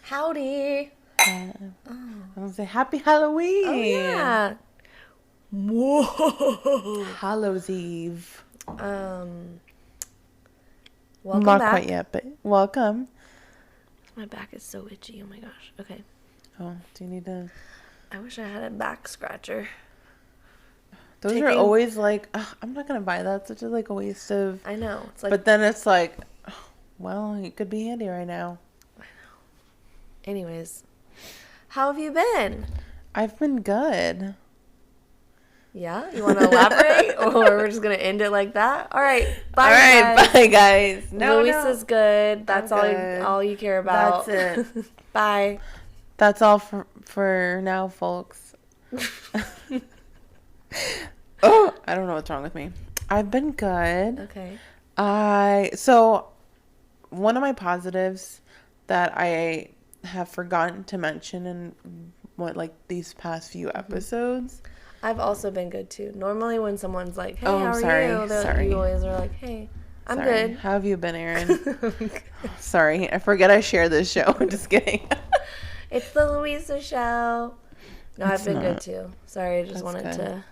Howdy. I'm gonna say Happy Halloween. Oh, yeah. Whoa. Hallows Eve. Welcome Not back. quite yet, but welcome. My back is so itchy. Oh my gosh. Okay. Oh, do you need to? I wish I had a back scratcher. Those are always like, I'm not gonna buy that. Such a a waste of. I know. It's like. But then it's like, well, it could be handy right now. I know. Anyways, how have you been? I've been good. Yeah? You want to elaborate? Or we're just going to end it like that? All right. Bye, guys. Bye, guys. Luis good. That's all you care about. That's it. Bye. That's all for now, folks. Oh, I don't know what's wrong with me. I've been good. Okay. So one of my positives that I have forgotten to mention in these past few episodes. I've also been good too. Normally when someone's like, hey, how are you? Sorry. You always are like, hey, I'm good. How have you been, Erin? Sorry, I forget I share this show. I'm just kidding. It's the Louisa show. No, I've been good too. Sorry, I just wanted to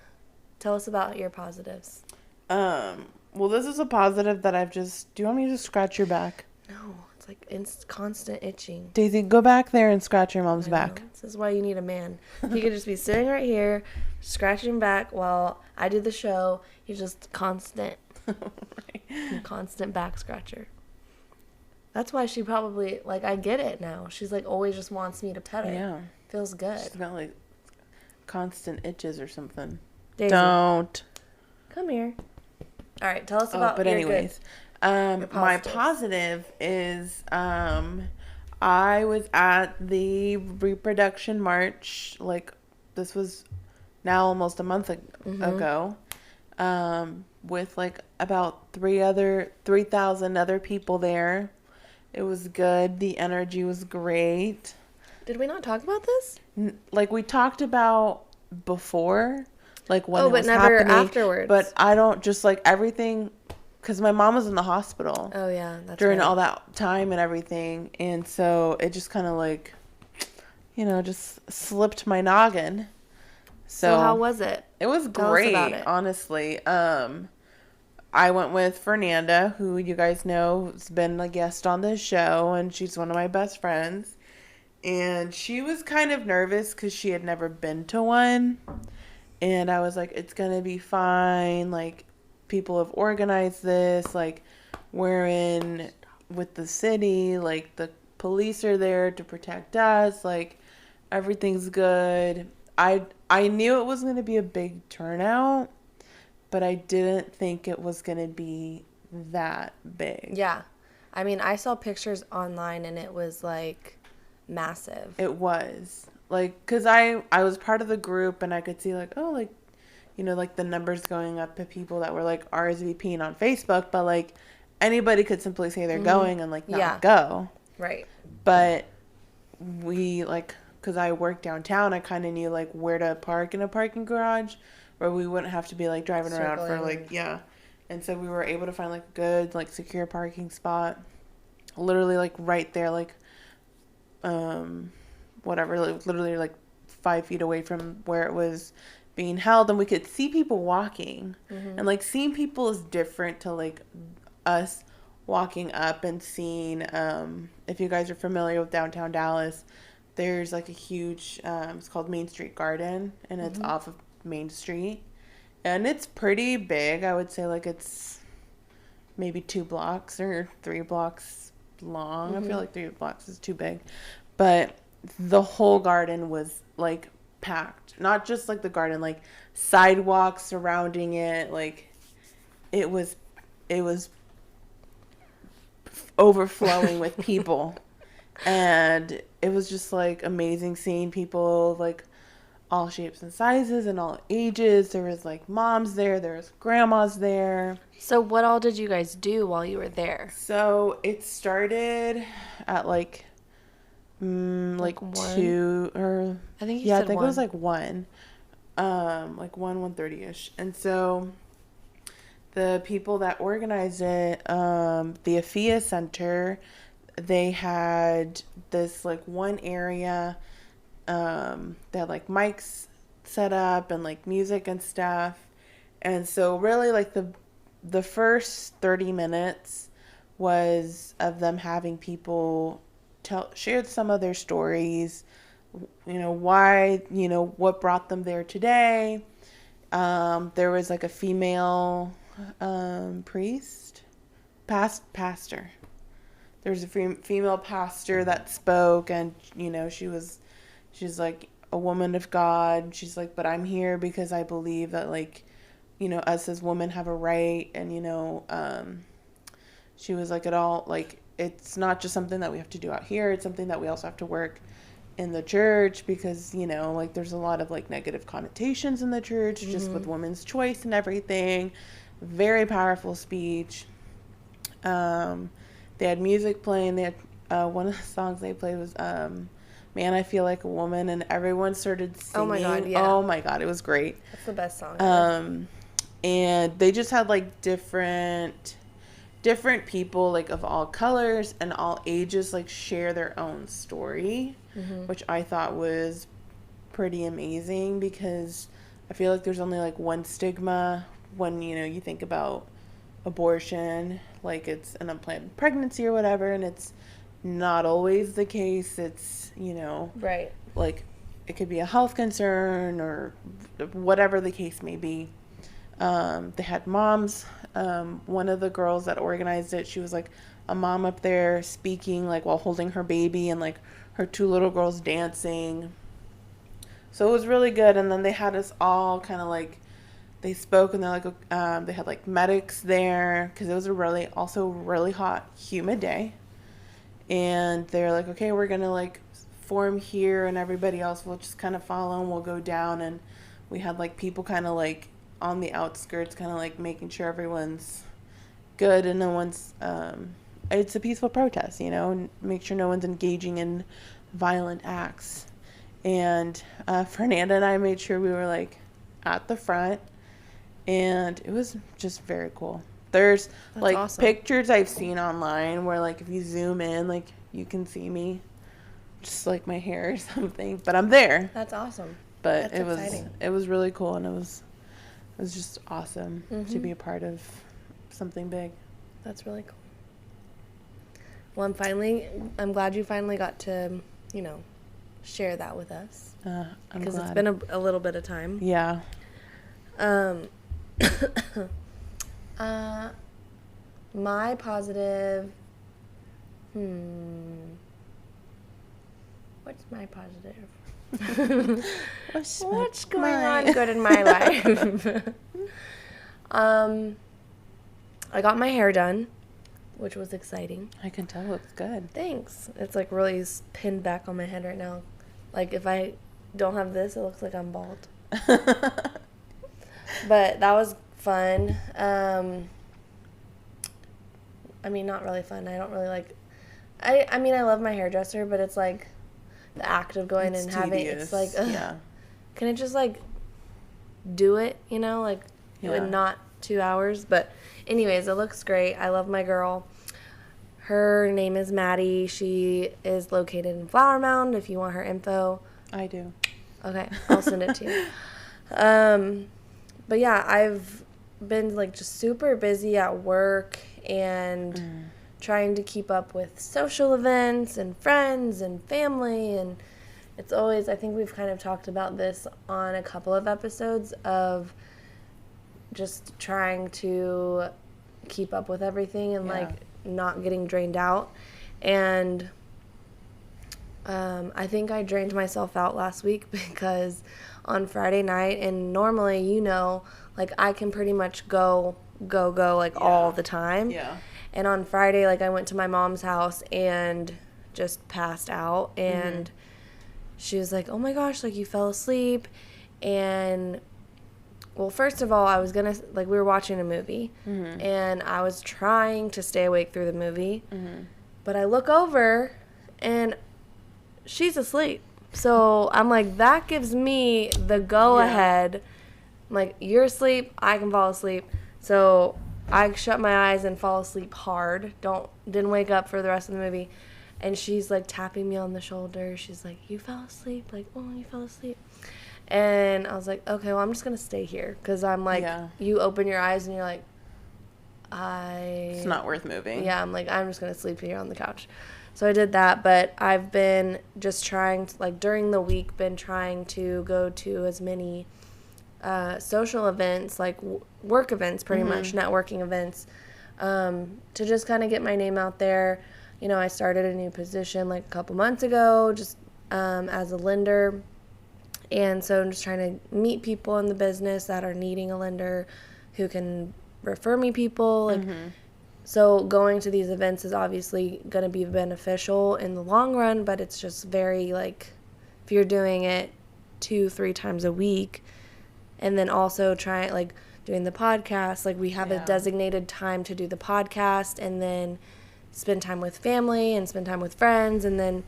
tell us about your positives. Well, this is a positive that do you want me to scratch your back? No, it's like constant itching. Daisy, go back there and scratch your mom's back. This is why you need a man. He could just be sitting right here, scratching back while I do the show. He's just constant. Right. Constant back scratcher. That's why she probably, I get it now. She's always just wants me to pet her. Yeah. Feels good. She's got constant itches or something. Daisy, don't. come here. All right, tell us about. But anyways, my positive is I was at the reproduction march. This was now almost a month ago. With about 3,000 other people there. It was good. The energy was great. Did we not talk about this? We talked about before. When it was never happening, afterwards. But I don't just everything, because my mom was in the hospital. Oh yeah, that's during all that time and everything, and so it just kind of just slipped my noggin. So how was it? It was great, honestly. I went with Fernanda, who you guys know has been a guest on this show, and she's one of my best friends. And she was kind of nervous because she had never been to one. And I was like, it's going to be fine. People have organized this. We're in with the city. The police are there to protect us. Everything's good. I knew it was going to be a big turnout, but I didn't think it was going to be that big. Yeah. I mean, I saw pictures online and it was massive. It was. Because I was part of the group and I could see the numbers going up to people that were RSVPing on Facebook, but anybody could simply say they're going and not go. Right. But we because I work downtown, I kind of knew where to park in a parking garage where we wouldn't have to be circling around for And so we were able to find a good secure parking spot, literally right there literally 5 feet away from where it was being held, and we could see people walking. And seeing people is different to us walking up and seeing. If you guys are familiar with downtown Dallas, there's a huge it's called Main Street Garden, and it's off of Main Street, and it's pretty big. I would say it's maybe 2 blocks or 3 blocks long. I feel like 3 blocks is too big, but the whole garden was packed. Not just the garden, sidewalks surrounding it. It was overflowing with people. And it was just amazing seeing people all shapes and sizes and all ages. There was moms there was grandmas there. So what all did you guys do while you were there? So it started at 2 or I think you said I think 1. it was 1 1:30ish. And so the people that organized it, the AFIA Center, they had this like one area, they had like mics set up and like music and stuff. And so really like the first 30 minutes was of them having people share some of their stories, why, what brought them there today. There was like a female pastor. There's a female pastor that spoke, and she's like a woman of God. She's like, but I'm here because I believe that like, us as women have a right. And she was like, it's not just something that we have to do out here. It's something that we also have to work in the church, because like there's a lot of like negative connotations in the church, just with women's choice and everything. Very powerful speech. They had music playing. They had one of the songs they played was Man, I Feel Like a Woman, and everyone started singing. Oh my god, yeah. Oh my god, it was great. That's the best song ever. And they just had like different people like of all colors and all ages like share their own story, which I thought was pretty amazing, because I feel like there's only like one stigma when you think about abortion, like it's an unplanned pregnancy or whatever, and it's not always the case. It's right, like it could be a health concern or whatever the case may be. They had moms. One of the girls that organized it, she was like a mom up there speaking like while holding her baby, and like her two little girls dancing. So it was really good. And then they had us all kind of like, they spoke, and they're like, they had like medics there, because it was a really hot, humid day. And they're like, okay, we're going to like form here, and everybody else will just kind of follow, and we'll go down. And we had like people kind of like on the outskirts, kind of like making sure everyone's good and no one's, it's a peaceful protest, and make sure no one's engaging in violent acts. And Fernanda and I made sure we were like at the front, and it was just very cool. There's That's like awesome. Pictures I've seen online where like if you zoom in, like you can see me, just like my hair or something, but I'm there. That's awesome. But That's exciting. It was really cool, and it was just awesome to be a part of something big. That's really cool. Well, I'm glad you finally got to, share that with us. Because it's been a little bit of time. Yeah. My positive, what's my positive? What's going on good in my life? I got my hair done, which was exciting. I can tell it looks good. Thanks. It's like really pinned back on my head right now. Like if I don't have this, it looks like I'm bald. But that was fun. I mean, not really fun. I don't really like... I mean, I love my hairdresser, but it's like the act of going and having... It's like, ugh. Can it just like do it, like in not 2 hours? But anyways, it looks great. I love my girl. Her name is Maddie. She is located in Flower Mound, if you want her info. I do. Okay, I'll send it to you. But yeah, I've been like just super busy at work and trying to keep up with social events and friends and family, and it's always, I think we've kind of talked about this on a couple of episodes, of just trying to keep up with everything and like not getting drained out. And I think I drained myself out last week because on Friday night, and normally, like I can pretty much go like all the time. Yeah. And on Friday, like I went to my mom's house and just passed out, and she was like, oh my gosh, like you fell asleep. And well, first of all, I was gonna, like, we were watching a movie, and I was trying to stay awake through the movie, but I look over and she's asleep. So I'm like, that gives me the go ahead. I'm like, you're asleep, I can fall asleep. So I shut my eyes and fall asleep hard. Didn't wake up for the rest of the movie. And she's like tapping me on the shoulder. She's like, "You fell asleep." Like, "Oh, you fell asleep." And I was like, "Okay, well, I'm just going to stay here." Because I'm like, you open your eyes and you're like, It's not worth moving. Yeah, I'm like, I'm just going to sleep here on the couch. So I did that, but I've been just trying to, like, during the week, been trying to go to as many social events, like work events, pretty much, networking events, to just kind of get my name out there. You know, I started a new position like a couple months ago, just as a lender. And so I'm just trying to meet people in the business that are needing a lender who can refer me people. Like, so going to these events is obviously going to be beneficial in the long run, but it's just very, like, if you're doing it 2-3 times a week, and then also doing the podcast, like, we have a designated time to do the podcast, and then spend time with family and spend time with friends, and then,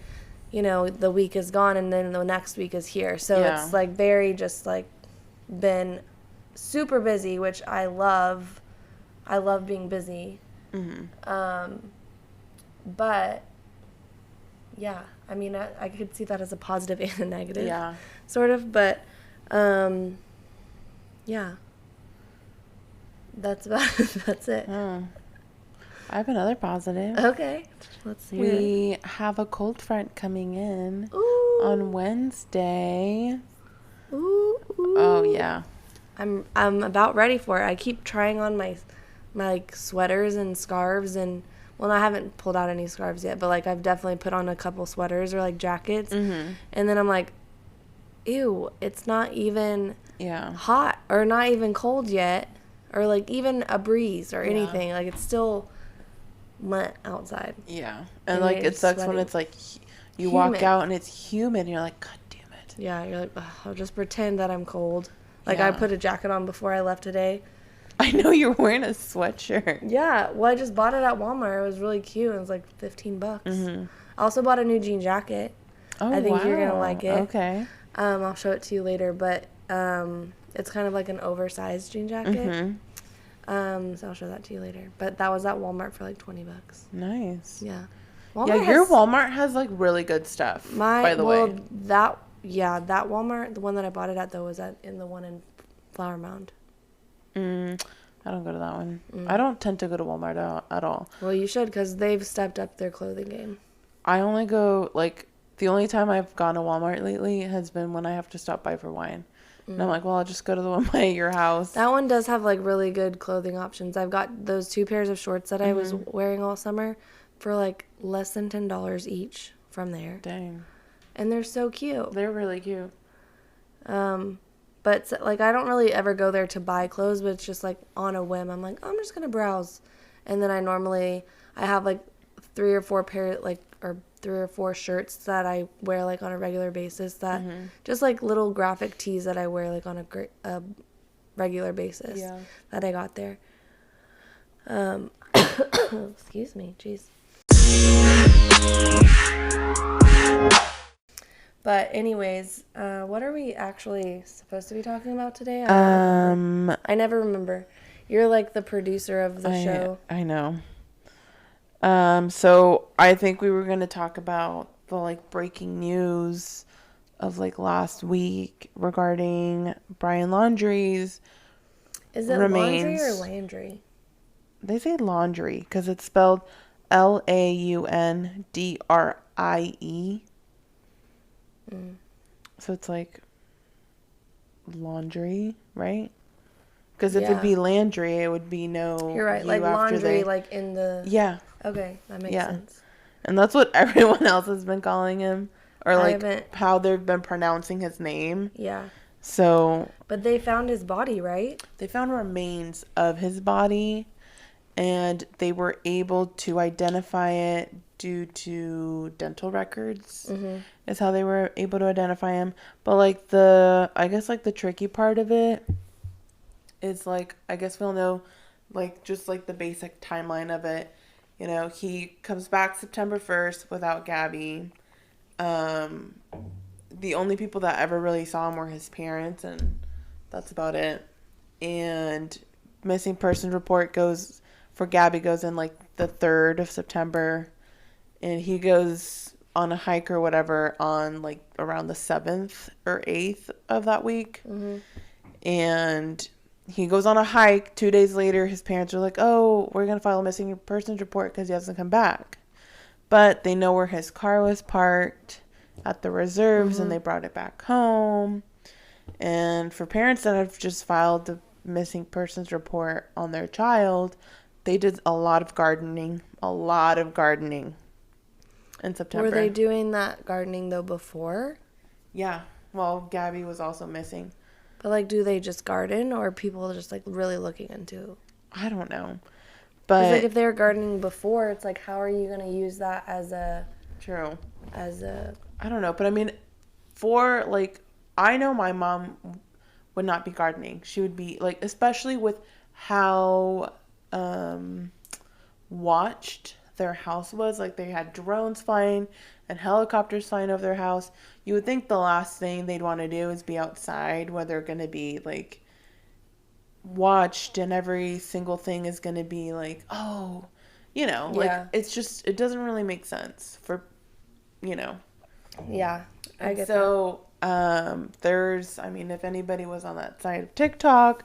you know, the week is gone, and then the next week is here. So it's, like, very just, like, been super busy, which I love. I love being busy. But, yeah, I mean, I could see that as a positive and a negative. Yeah. Sort of, but, yeah. That's it. I have another positive. Okay. Let's hear it. We have a cold front coming in on Wednesday. Ooh. Oh, yeah. I'm about ready for it. I keep trying on my like sweaters and scarves, and well, I haven't pulled out any scarves yet, but like I've definitely put on a couple sweaters or like jackets, and then I'm like, ew, it's not even hot or not even cold yet, or like even a breeze or anything. Like it's still wet outside. Yeah, and like it sucks sweating. When it's like you humid. Walk out and it's humid, and you're like, God damn it. Yeah, you're like, I'll just pretend that I'm cold. Like I put a jacket on before I left today. I know you're wearing a sweatshirt. Yeah, well, I just bought it at Walmart. It was really cute. It was like $15. I also bought a new jean jacket. Oh, I think you're gonna like it. Okay. I'll show it to you later, but it's kind of like an oversized jean jacket. So I'll show that to you later. But that was at Walmart for like $20. Nice. Yeah. Walmart your Walmart has like really good stuff. By the way. That Walmart, the one that I bought it at though, was in the one in Flower Mound. I don't go to that one. I don't tend to go to Walmart at all. Well, you should, because they've stepped up their clothing game. I only go, like, the only time I've gone to Walmart lately has been when I have to stop by for wine. And I'm like, well, I'll just go to the one by your house. That one does have, like, really good clothing options. I've got those 2 pairs of shorts that I was wearing all summer for, like, less than $10 each from there. Dang. And they're so cute. They're really cute. But, like, I don't really ever go there to buy clothes, but it's just, like, on a whim. I'm like, I'm just going to browse. And then I have, like, 3 or 4 or 3 or 4 shirts that I wear, like, on a regular basis that just, like, little graphic tees that I wear, like, on a regular basis that I got there. Excuse me. Jeez. But anyways, what are we actually supposed to be talking about today? I never remember. You're like the producer of the show. I know. So I think we were going to talk about the like breaking news of like last week regarding Brian Laundrie's Is it remains. Laundrie or Landry? They say Laundrie because it's spelled Laundrie. So it's like laundry, right? Because if it'd be Landry, it would be no. You're right, like laundry, like in the. Yeah. Okay, that makes sense. And that's what everyone else has been calling him, or like how they've been pronouncing his name. Yeah. So. But they found his body, right? They found remains of his body, and they were able to identify it due to dental records. Is how they were able to identify him. But like I guess like the tricky part of it is like, I guess we'll know like just like the basic timeline of it. You know, he comes back September 1st without Gabby. The only people that ever really saw him were his parents, and that's about it. And missing persons report for Gabby goes in like the 3rd of September, and he goes on a hike or whatever on like around the 7th or 8th of that week. Mm-hmm. And he goes on a hike. 2 days later, his parents are like, oh, we're going to file a missing persons report because he hasn't come back. But they know where his car was parked at the reserves, and they brought it back home. And for parents that have just filed the missing persons report on their child, they did a lot of gardening in September. Were they doing that gardening though before? Yeah. Well, Gabby was also missing. But like, do they just garden, or are people just like really looking into? I don't know. But like, if they were gardening before, it's like, how are you gonna use that as a true? I don't know, but I mean, for like, I know my mom would not be gardening. She would be like, especially with how watched their house was. Like, they had drones flying and helicopters flying over their house. You would think the last thing they'd want to do is be outside, where they're going to be like watched, and every single thing is going to be like, oh, like, it's just, it doesn't really make sense for, Yeah, I get so there's, I mean, if anybody was on that side of TikTok,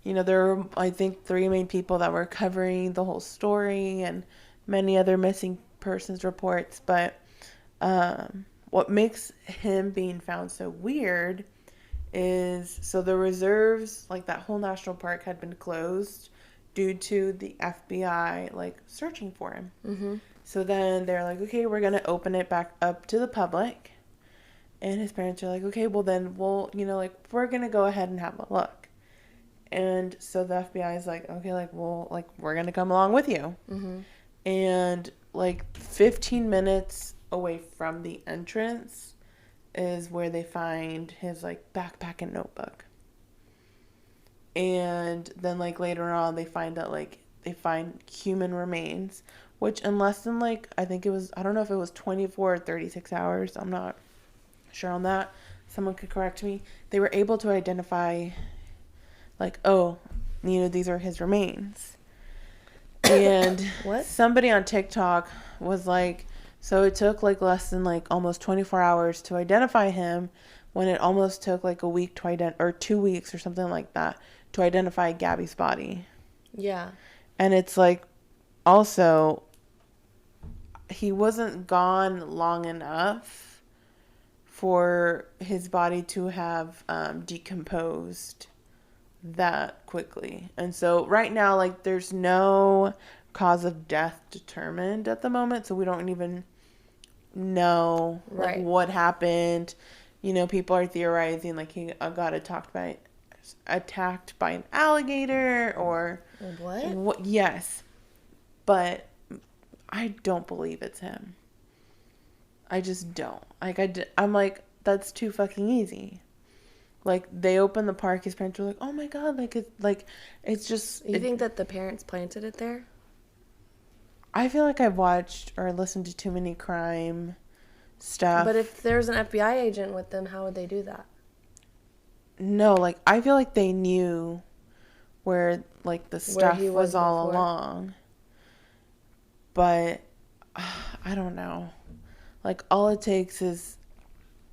there were, I think, 3 main people that were covering the whole story, and many other missing persons reports. But what makes him being found so weird is, so the reserves, like that whole national park, had been closed due to the FBI like searching for him. Mm-hmm. So then they're like, okay, we're gonna open it back up to the public. And his parents are like, okay, well then we'll, like, we're gonna go ahead and have a look. And so the FBI is like, okay, like, well, like, we're gonna come along with you. Mm-hmm. And like 15 minutes away from the entrance is where they find his like backpack and notebook. And then like later on they find that like they find human remains, which in less than like, I think it was, I don't know if it was 24 or 36 hours, I'm not sure on that, someone could correct me, they were able to identify like, oh, these are his remains. And what? Somebody on TikTok was like, so it took like less than like almost 24 hours to identify him, when it almost took like a week to or 2 weeks or something like that to identify Gabby's body. Yeah. And it's like, also, he wasn't gone long enough for his body to have decomposed that quickly. And so right now, like, there's no cause of death determined at the moment, so we don't even know like what happened. People are theorizing like he got attacked by an alligator or what. Yes, but I don't believe it's him. I just don't. Like, I'm like, that's too fucking easy. Like, they opened the park, his parents were like, oh my god, it's just... You think that the parents planted it there? I feel like I've watched or listened to too many crime stuff. But if there's an FBI agent with them, how would they do that? No, like, I feel like they knew where, like, the stuff was all along. But, I don't know. Like, all it takes is...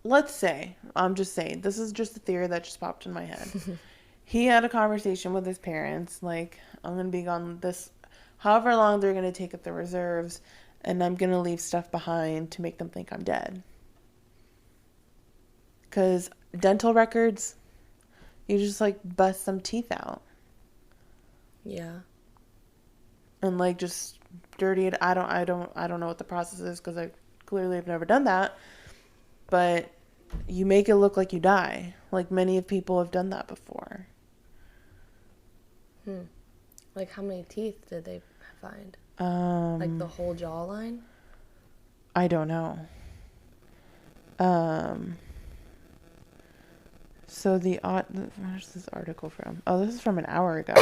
Let's say, I'm just saying, this is just a theory that just popped in my head. He had a conversation with his parents, like, I'm going to be gone this, however long they're going to take at the reserves, and I'm going to leave stuff behind to make them think I'm dead. Because dental records, you just, like, bust some teeth out. Yeah. And, like, just dirty it. I don't know what the process is, because I clearly have never done that. But you make it look like you die. Like, many of people have done that before. Like, how many teeth did they find? Like, the whole jawline? I don't know. So where's this article from? Oh, this is from an hour ago.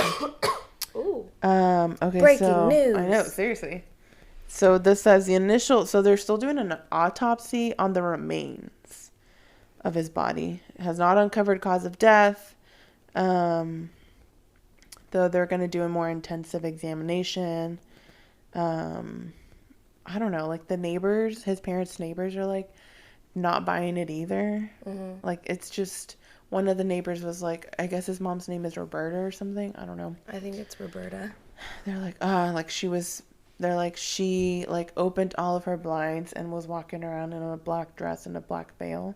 Ooh. Okay, Breaking news. I know, seriously. So this says so they're still doing an autopsy on the remains of his body. It has not uncovered cause of death. The though they're going to do a more intensive examination. I don't know, like the neighbors, his parents' neighbors are like not buying it either. Mm-hmm. Like it's just one of the neighbors was like, I guess his mom's name is Roberta or something. I don't know. I think it's Roberta. They're like, they're like, she like opened all of her blinds and was walking around in a black dress and a black veil.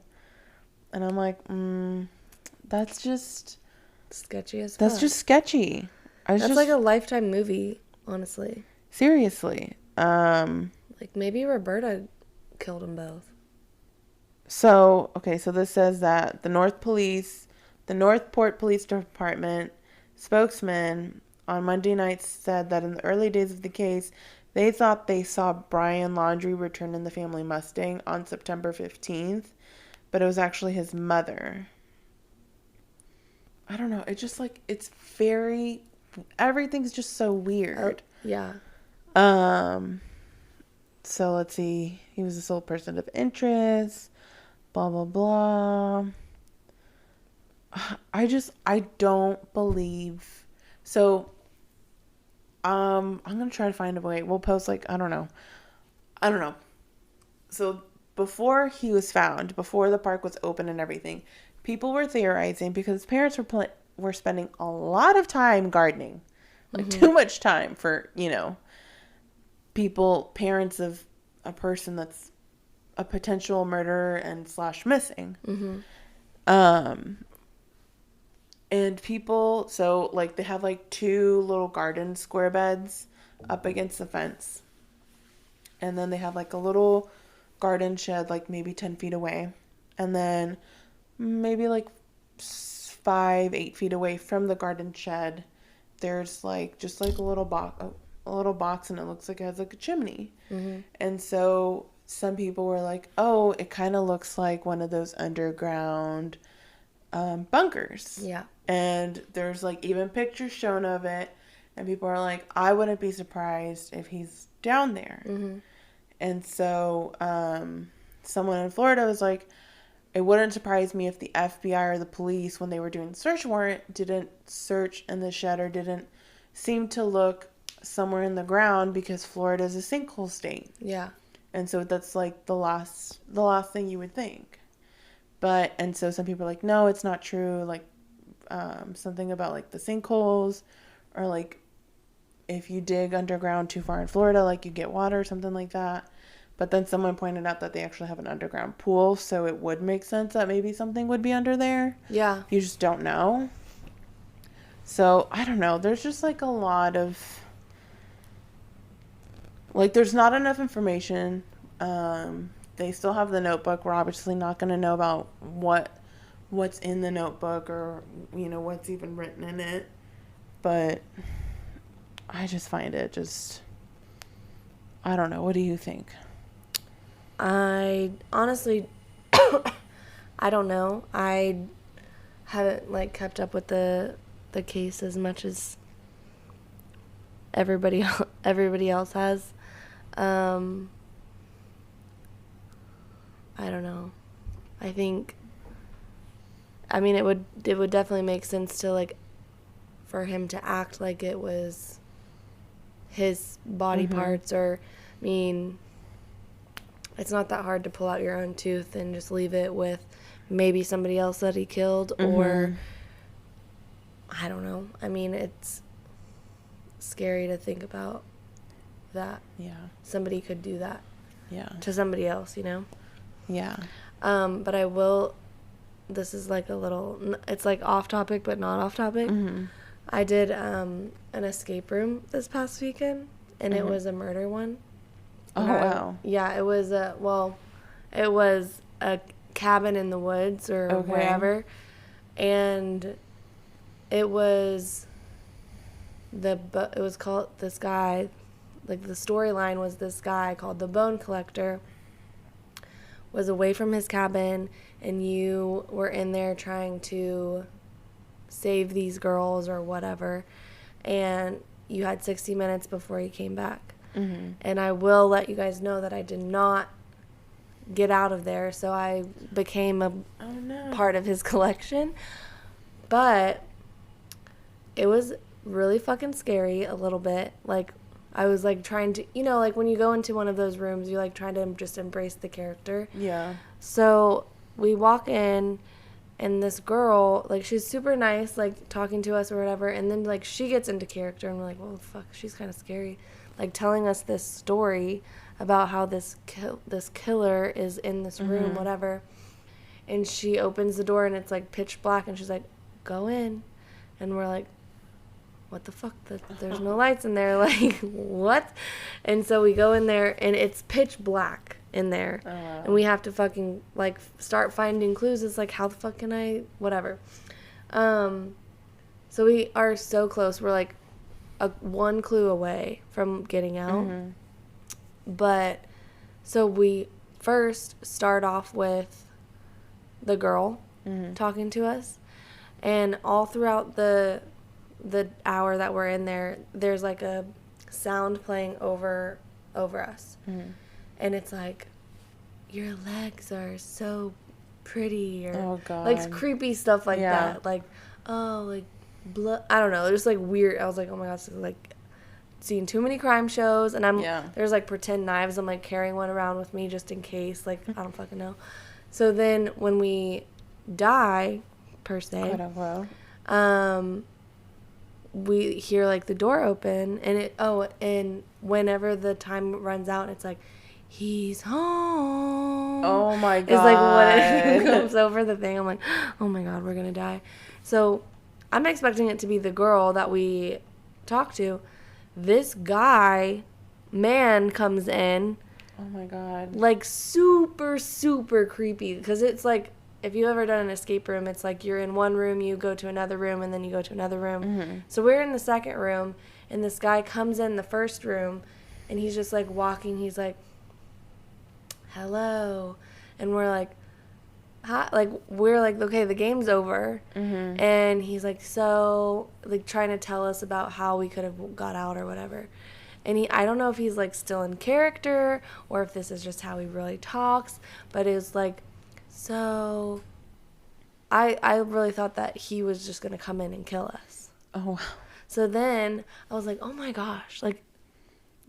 And I'm like, that's just sketchy as fuck. That's just sketchy. That's like a Lifetime movie, honestly. Seriously. Like maybe Roberta killed them both. So this says that the Northport Police Department spokesman on Monday night said that in the early days of the case, they thought they saw Brian Laundrie return in the family Mustang on September 15th, but it was actually his mother. I don't know. It's just like, everything's just so weird. Yeah. So let's see. He was the sole person of interest. Blah, blah, blah. I don't believe. So, I'm going to try to find a way. We'll post like, I don't know. So before he was found, before the park was open and everything, people were theorizing because his parents were spending a lot of time gardening. Like too much time for, parents of a person that's a potential murderer and / missing. And people, so like they have like 2 little garden square beds up against the fence. And then they have like a little garden shed, like maybe 10 feet away. And then maybe like 5-8 feet away from the garden shed, there's like just like a little box, and it looks like it has like a chimney. And so some people were like, oh, it kind of looks like one of those underground bunkers. Yeah. And there's like even pictures shown of it, and people are like, I wouldn't be surprised if he's down there. And so someone in Florida was like, it wouldn't surprise me if the FBI or the police, when they were doing the search warrant, didn't search in the shed or didn't seem to look somewhere in the ground, because Florida is a sinkhole state. Yeah. And so that's like the last thing you would think. And so some people are like, no, it's not true. Like something about like the sinkholes, or like if you dig underground too far in Florida, like you get water or something like that. But then someone pointed out that they actually have an underground pool, so it would make sense that maybe something would be under there. Yeah. You just don't know. So, I don't know. There's just like a lot of... Like, there's not enough information. They still have the notebook. We're obviously not going to know about what's in the notebook, or, what's even written in it. But I just find it just... I don't know. What do you think? I honestly, I don't know. I haven't like kept up with the case as much as everybody else has. I don't know. I think, I mean, it would definitely make sense to like for him to act like it was his body parts, or I mean, it's not that hard to pull out your own tooth and just leave it with maybe somebody else that he killed, or I don't know. I mean, it's scary to think about that. Yeah. Somebody could do that. Yeah. To somebody else, Yeah. But I will, this is like a little, it's like off topic, but not off topic. I did an escape room this past weekend, and it was a murder one. Oh, wow. Yeah, it was it was a cabin in the woods or wherever, and it was called, this guy, like the storyline was this guy called the Bone Collector was away from his cabin, and you were in there trying to save these girls or whatever, and you had 60 minutes before he came back. And I will let you guys know that I did not get out of there, so I became a part of his collection. But it was really fucking scary a little bit. Like, I was, like, trying to, you know, like, when you go into one of those rooms, you, like, try to just embrace the character. Yeah. So we walk in, and this girl, like, she's super nice, like, talking to us or whatever, and then, like, she gets into character, and we're like, well, fuck, she's kind of scary. Like, telling us this story about how this killer is in this room, whatever. And she opens the door, and it's, like, pitch black, and she's like, go in. And we're like, what the fuck? There's no lights in there. Like, what? And so we go in there, and it's pitch black in there. Oh, wow. And we have to fucking, like, start finding clues. It's like, how the fuck can I, whatever. So we are so close. We're, like, one clue away from getting out. Mm-hmm. But, so we first start off with the girl talking to us. And all throughout the hour that we're in there, there's, like, a sound playing over us. And it's like, your legs are so pretty, or oh, God. like creepy stuff like that. Like, oh, like blood. I don't know. Just like weird. I was like, oh my gosh, this is like seeing too many crime shows. And there's like pretend knives. I'm like carrying one around with me just in case. Like, I don't fucking know. So then when we die, per se, we hear like the door open, and and whenever the time runs out, it's like, he's home. Oh my God. It's like when it comes over the thing, I'm like, oh my God, we're gonna die. So I'm expecting it to be the girl that we talked to. This man comes in. Oh my God. Like super, super creepy, because it's like, if you've ever done an escape room, it's like you're in one room, you go to another room, and then you go to another room. So we're in the second room, and this guy comes in the first room, and he's just like walking. He's like, hello. And we're like, hi. Like, we're like, okay, the game's over. And he's like, so, like, trying to tell us about how we could have got out or whatever. And I don't know if he's like still in character, or if this is just how he really talks, but it was like, so I really thought that he was just going to come in and kill us. Oh, wow. So then I was like, oh my gosh, like,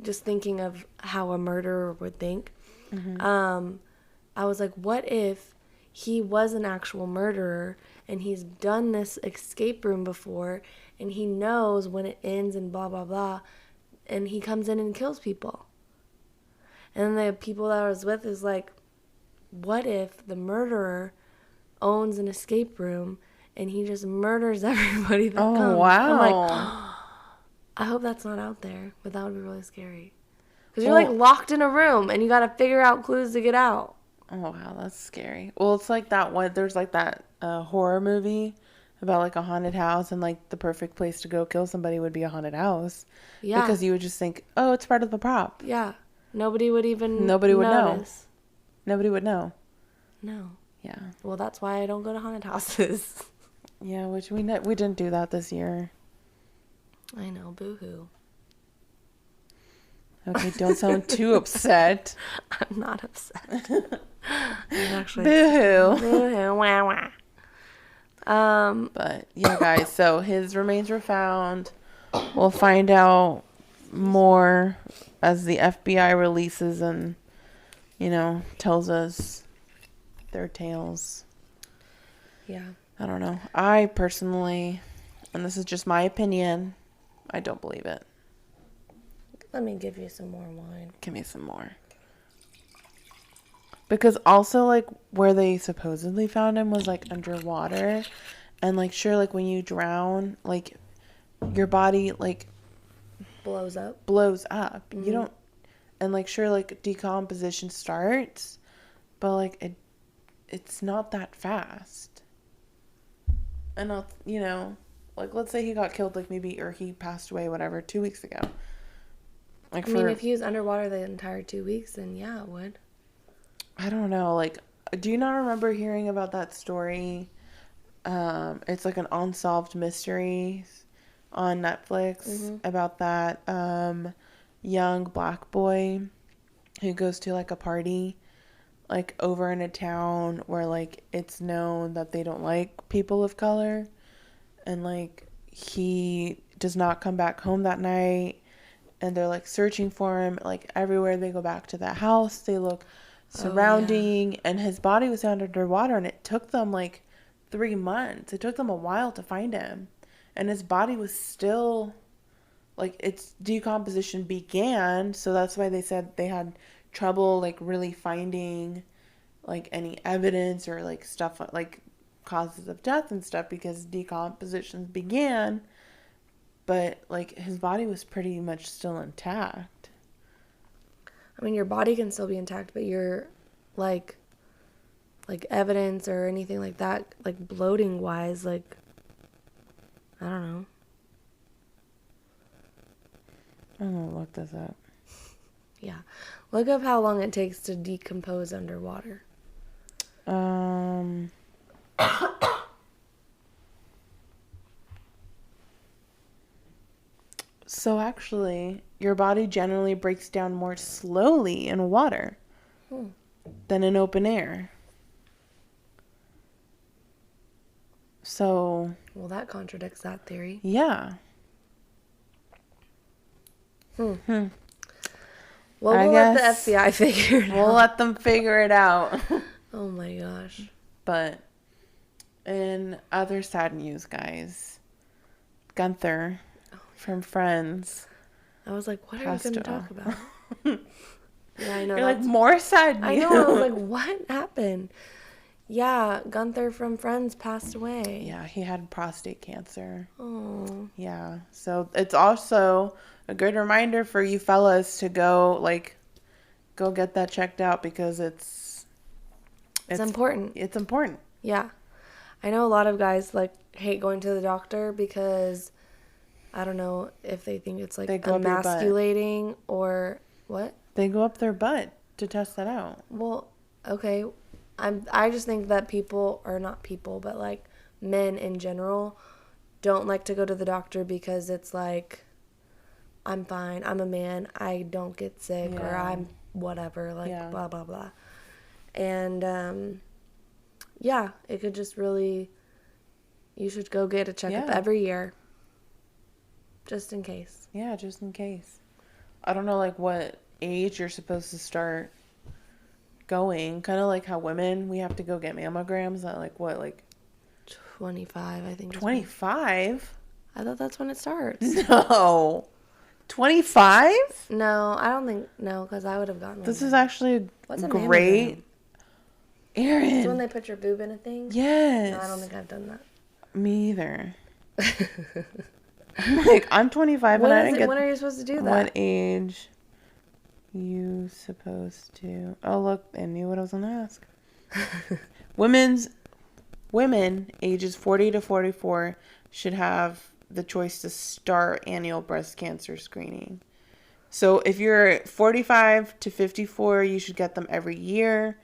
just thinking of how a murderer would think. I was like, what if he was an actual murderer, and he's done this escape room before, and he knows when it ends and blah, blah, blah, and he comes in and kills people. And the people that I was with is like, what if the murderer owns an escape room, and he just murders everybody that comes? Oh, wow. I'm like, oh, I hope that's not out there, but that would be really scary. Because you're, like, locked in a room, and you got to figure out clues to get out. Oh, wow, that's scary. Well, it's like that one, there's, like, that horror movie about, like, a haunted house, and, like, the perfect place to go kill somebody would be a haunted house. Yeah. Because you would just think, oh, it's part of the prop. Yeah. Nobody would even Nobody would notice. Nobody would know. No. Yeah. Well, that's why I don't go to haunted houses. Yeah, which we didn't do that this year. I know, boo-hoo. Okay, don't sound too upset. I'm not upset. I'm actually boo-hoo. Boo-hoo, wah, wah. But yeah, guys, so his remains were found. We'll find out more as the FBI releases and, you know, tells us their tales. Yeah. I don't know. I personally, and this is just my opinion, I don't believe it. Let me give you some more wine. Give me some more. Because also, like, where they supposedly found him was, like, underwater. And, like, sure, like, when you drown, like, your body, like... blows up. Mm-hmm. You don't... And, like, sure, like, decomposition starts. But, like, it's not that fast. And, you know... Like, let's say he got killed, like, maybe... Or he passed away, whatever, 2 weeks ago. Like, I mean, if he was underwater the entire 2 weeks, then yeah, it would. I don't know. Like, do you not remember hearing about that story? It's like an unsolved mystery on Netflix about that young black boy who goes to like a party like over in a town where like it's known that they don't like people of color, and like he does not come back home that night. And they're like searching for him. Like everywhere they go back to the house, they look surrounding. And his body was found underwater. And it took them like 3 months. It took them a while to find him. And his body was still, like, its decomposition began. So that's why they said they had trouble like really finding like any evidence or like stuff like causes of death and stuff, because decomposition began, but like his body was pretty much still intact. I mean, your body can still be intact, but your like evidence or anything like that, like bloating wise, like, I don't know. I'm gonna look this up. Yeah, look up how long it takes to decompose underwater. So actually, your body generally breaks down more slowly in water than in open air. So... Well, that contradicts that theory. Yeah. Well, we'll let the FBI figure it out. We'll let them figure it out. Oh my gosh. But in other sad news, guys, Gunther from Friends. I was like, what are you going to talk about? Yeah, I know. You're like, more sad news. I know. I was like, what happened? Yeah, Gunther from Friends passed away. Yeah, he had prostate cancer. Oh. Yeah. So it's also a good reminder for you fellas to go get that checked out, because it's important. It's important. Yeah. I know a lot of guys like hate going to the doctor because I don't know if they think it's like emasculating or what? They go up their butt to test that out. Well, okay. I just think that people, or not people, but like men in general don't like to go to the doctor because it's like, I'm fine, I'm a man, I don't get sick, or I'm whatever, like blah, blah, blah. And, yeah, it could just really, you should go get a checkup every year. Just in case. Yeah, just in case. I don't know, like, what age you're supposed to start going. Kind of like how women, we have to go get mammograms at, like, what, like... 25, I think. 25? I thought that's when it starts. No. 25? No, I don't think... No, because I would have gotten This is actually What's a great... mammogram? Aaron. It's when they put your boob in a thing? Yes. No, I don't think I've done that. Me either. I'm like, I'm 25 and I didn't get... When are you supposed to do that? What age you supposed to... Oh, look, I knew what I was going to ask. Women ages 40 to 44 should have the choice to start annual breast cancer screening. So if you're 45 to 54, you should get them every year.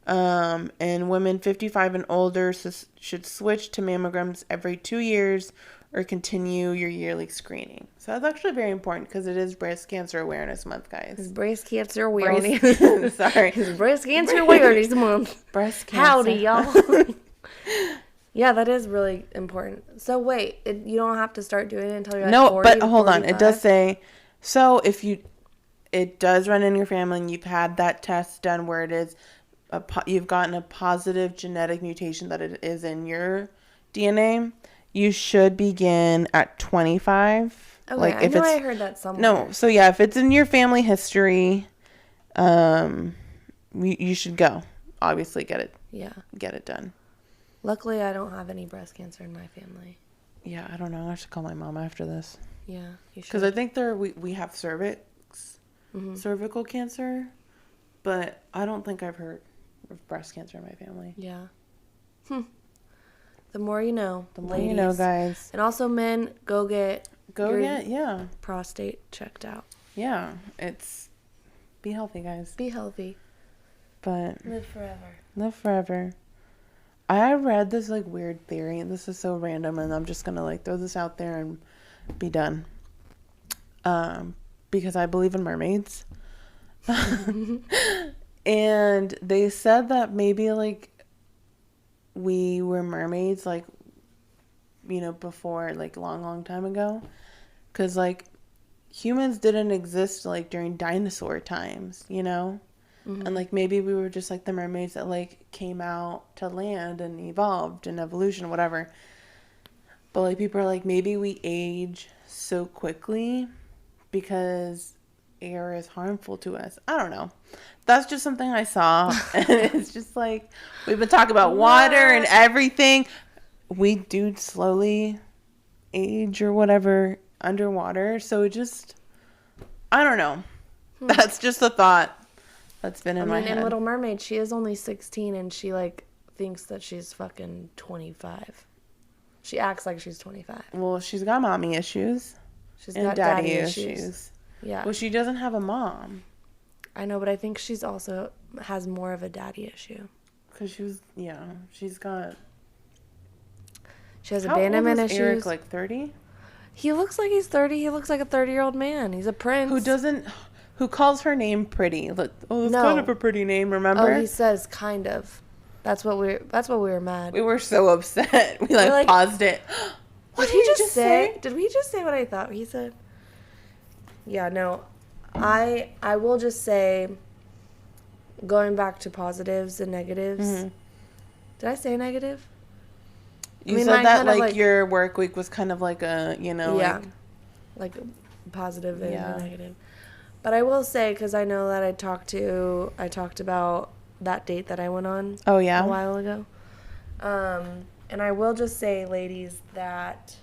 And women 55 and older should switch to mammograms every 2 years or continue your yearly screening. So that's actually very important because it is Breast Cancer Awareness Month, guys. It's Breast Cancer Awareness. Sorry. It's Breast Cancer Awareness Month. Breast cancer. Howdy, y'all. Yeah, that is really important. So wait, you don't have to start doing it until you're like 40 but hold 45? on. It does say, so if it does run in your family and you've had that test done where it is, you've gotten a positive genetic mutation that it is in your DNA, you should begin at 25. Okay, like I know I heard that somewhere. No, so yeah, if it's in your family history, you should go. Obviously, get it done. Luckily, I don't have any breast cancer in my family. Yeah, I don't know. I should call my mom after this. Yeah, you should. Because I think we have cervical cancer, but I don't think I've heard of breast cancer in my family. Yeah. The more you know. The more you know, guys. And also, men, go get yeah, prostate checked out. Yeah, be healthy, guys. Be healthy. But live forever. Live forever. I read this like weird theory, and this is so random, and I'm just gonna like throw this out there and be done. Because I believe in mermaids. And they said that maybe like we were mermaids, like, you know, before, like long time ago, Because, like, humans didn't exist, like, during dinosaur times, you know? And, like, maybe we were just, like, the mermaids that, like, came out to land and evolved and evolution, whatever. But, like, people are like, maybe we age so quickly because air is harmful to us. I don't know. That's just something I saw. And it's just, like, we've been talking about water and everything. We do slowly age or whatever underwater. So it just, I don't know. That's just a thought that's been in my head. In Little Mermaid, she is only 16 and she, like, thinks that she's fucking 25. She acts like she's 25. Well, she's got mommy issues. She's and got daddy issues. Yeah. Well, she doesn't have a mom. I know, but I think she's also has more of a daddy issue. Because she's got... She has abandonment issues. Eric, like 30? He looks like he's 30. He looks like a 30-year-old man. He's a prince. Who calls her name pretty? Look, that's kind of a pretty name, remember? Oh, he says kind of. That's what we were mad. We were so upset. We like paused it. What did he just say? Did we just say what I thought he said? Yeah, no. I will just say, going back to positives and negatives. Mm-hmm. Did I say negative? You said that like your work week was kind of like a, like a positive and a negative. But I will say, because I know that I talked about that date that I went on a while ago. And I will just say, ladies, that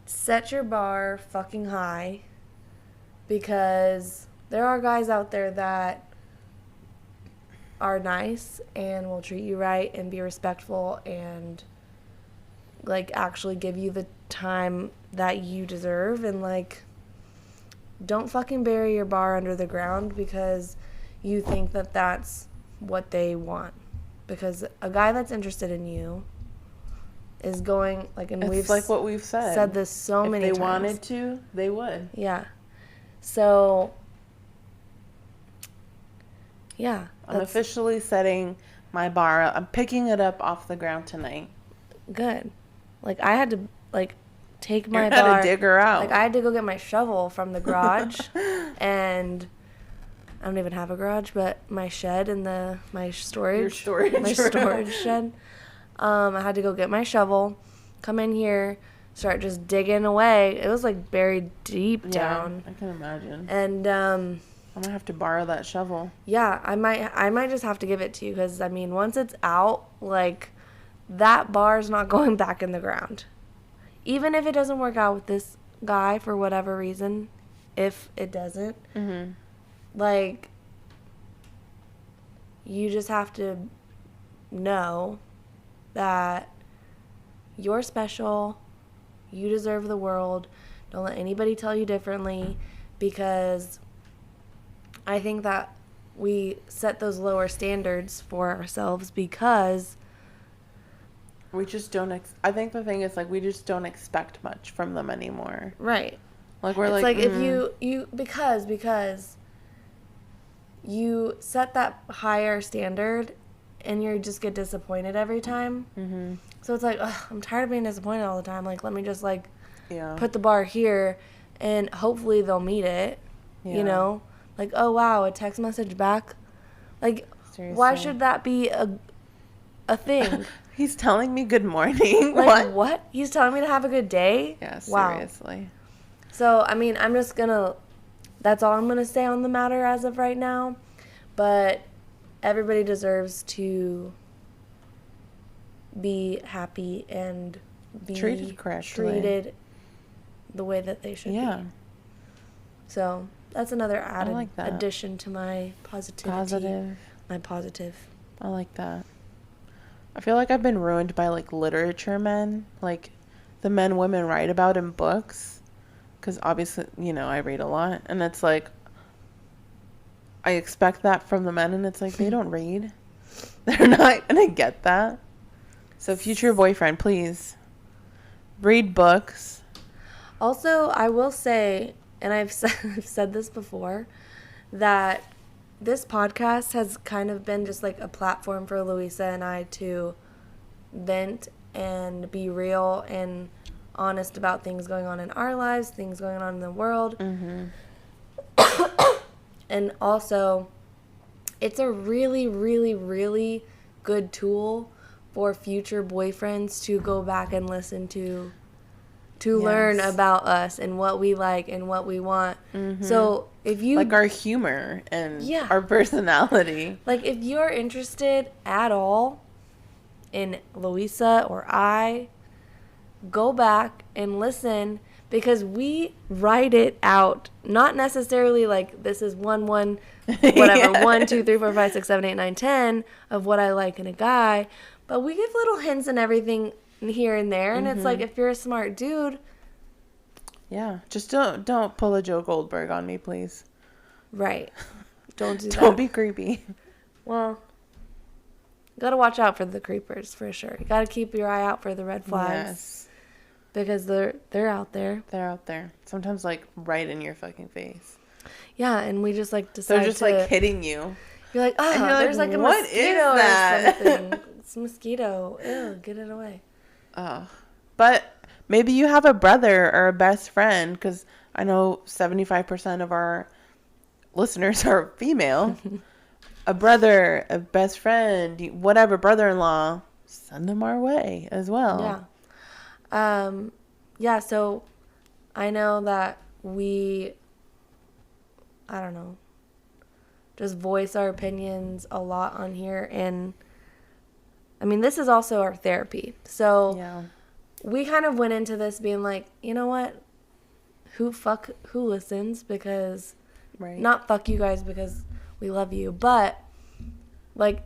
set your bar fucking high, because there are guys out there that are nice and will treat you right and be respectful and, like, actually give you the time that you deserve, and, like, don't fucking bury your bar under the ground because you think that that's what they want. Because a guy that's interested in you is going, like, and it's like what we've said this so many times. If they wanted to, they would. Yeah. So, yeah. I'm officially setting my bar up. I'm picking it up off the ground tonight. Good. Like, I had to, like, take my bar. I had to dig her out. Like, I had to go get my shovel from the garage. And I don't even have a garage, but my shed and my storage shed. I had to go get my shovel, come in here, start just digging away. It was, like, buried deep down. I can imagine. And I'm gonna have to borrow that shovel. Yeah, I might just have to give it to you, because, I mean, once it's out, like, that bar's not going back in the ground. Even if it doesn't work out with this guy for whatever reason, if it doesn't, like, you just have to know that you're special, you deserve the world, don't let anybody tell you differently, because I think that we set those lower standards for ourselves because we just don't I think the thing is, like, we just don't expect much from them anymore. Right. Like, we're it's like if you because you set that higher standard and you just get disappointed every time. Mm-hmm. So it's like, I'm tired of being disappointed all the time. Like, let me just, like, put the bar here and hopefully they'll meet it, you know? Like, oh, wow, a text message back? Like, seriously. Why should that be a thing? He's telling me good morning. Like, what? He's telling me to have a good day? Yeah, seriously. Wow. So, I mean, I'm just going to... That's all I'm going to say on the matter as of right now. But everybody deserves to be happy and be treated correctly. Treated the way that they should be. So, that's another added addition to my positivity. My positive. I like that. I feel like I've been ruined by, like, literature men. Like, the men women write about in books. Because obviously, you know, I read a lot. And it's like, I expect that from the men. And it's like, they don't read. They're not going to get that. So, future boyfriend, please. Read books. Also, I will say, and I've said this before, that this podcast has kind of been just like a platform for Louisa and I to vent and be real and honest about things going on in our lives, things going on in the world. Mm-hmm. And also, it's a really, really, really good tool for future boyfriends to go back and listen to learn about us and what we like and what we want. Mm-hmm. So if you... Like our humor and our personality. Like if you're interested at all in Louisa or I, go back and listen, because we write it out. Not necessarily like this is 1, 2, 3, 4, 5, 6, 7, 8, 9, 10 of what I like in a guy. But we give little hints and everything here and there. And it's like, if you're a smart dude. Yeah. Just don't pull a Joe Goldberg on me, please. Right. Don't do that. Don't be creepy. Well, you got to watch out for the creepers for sure. You got to keep your eye out for the red flags. Yes. Because they're out there. They're out there. Sometimes like right in your fucking face. Yeah, and we just like decide they're just like hitting you. You're like, oh, there's like a mosquito or something. It's a mosquito. Ew, get it away. Oh, but maybe you have a brother or a best friend, because I know 75% of our listeners are female. A brother, a best friend, whatever, brother-in-law, send them our way as well. Yeah. So I know that we, I don't know, just voice our opinions a lot on here. And I mean, this is also our therapy. So we kind of went into this being like, you know what? Who listens? Because not fuck you guys because we love you. But like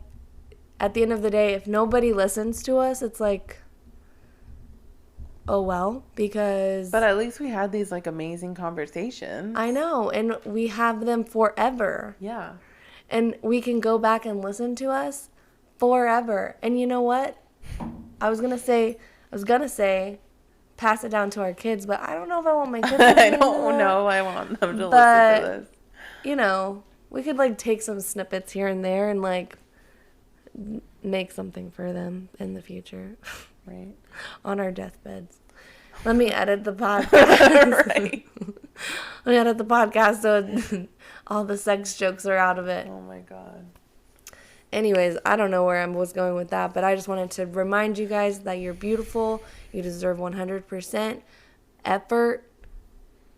at the end of the day, if nobody listens to us, it's like, oh well, because... But at least we had these like amazing conversations. I know, and we have them forever. Yeah. And we can go back and listen to us forever. And you know what? I was gonna say, pass it down to our kids, but I don't know if I want my kids to I don't know. I want them to listen to this. You know, we could like take some snippets here and there and like make something for them in the future. Right. On our deathbeds. Let me edit the podcast. Right. Let me edit the podcast so all the sex jokes are out of it. Oh my God. Anyways, I don't know where I was going with that, but I just wanted to remind you guys that you're beautiful. You deserve 100%. Effort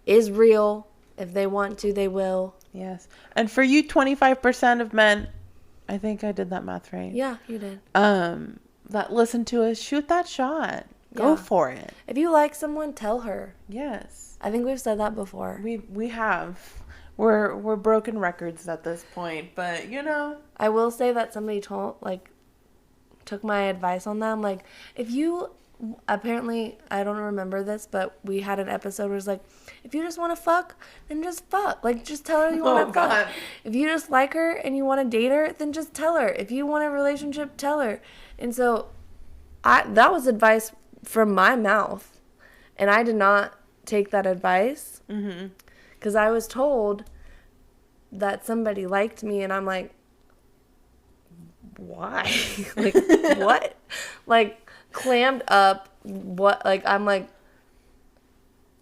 is real. If they want to, they will. Yes. And for you 25% of men, I think I did that math right. Yeah, you did. That listen to us, shoot that shot. Go for it. If you like someone, tell her. Yes. I think we've said that before. We have. We're broken records at this point, but you know. I will say that somebody took my advice on them. Like, if you, apparently, I don't remember this, but we had an episode where it was like, if you just want to fuck, then just fuck. Like, just tell her you want to fuck. God. If you just like her and you want to date her, then just tell her. If you want a relationship, tell her. And so, that was advice from my mouth. And I did not take that advice. Mm-hmm. Because I was told that somebody liked me, and I'm like, why? Like, what? Like, clammed up, what? Like, I'm like,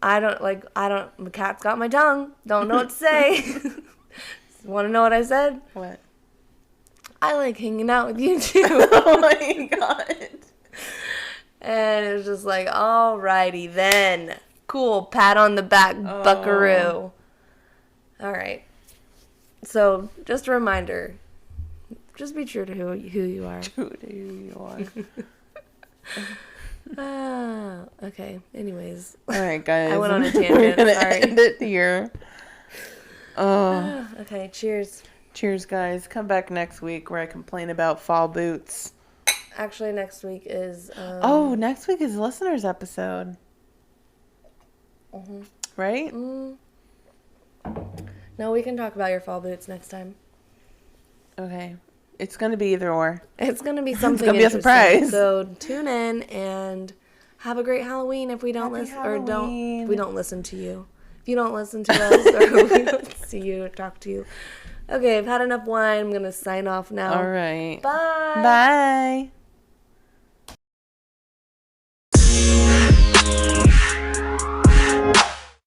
the cat's got my tongue. Don't know what to say. Want to know what I said? What? I like hanging out with you, too. Oh, my God. And it was just like, alrighty then. Cool, pat on the back, buckaroo. All right. So, just a reminder. Just be true to who you are. True to who you are. Okay. Anyways. All right, guys. I went on a tangent. We're going to end it here. Okay, cheers. Cheers, guys. Come back next week where I complain about fall boots. Actually, next week is... next week is listeners' episode. Mm-hmm. Right? No, we can talk about your fall boots next time. Okay. It's going to be either or. It's going to be something It's going to be a surprise. So tune in and have a great Halloween if we don't listen if we don't listen to you. If you don't listen to us or we don't see you or talk to you. Okay, I've had enough wine. I'm going to sign off now. All right. Bye. Bye.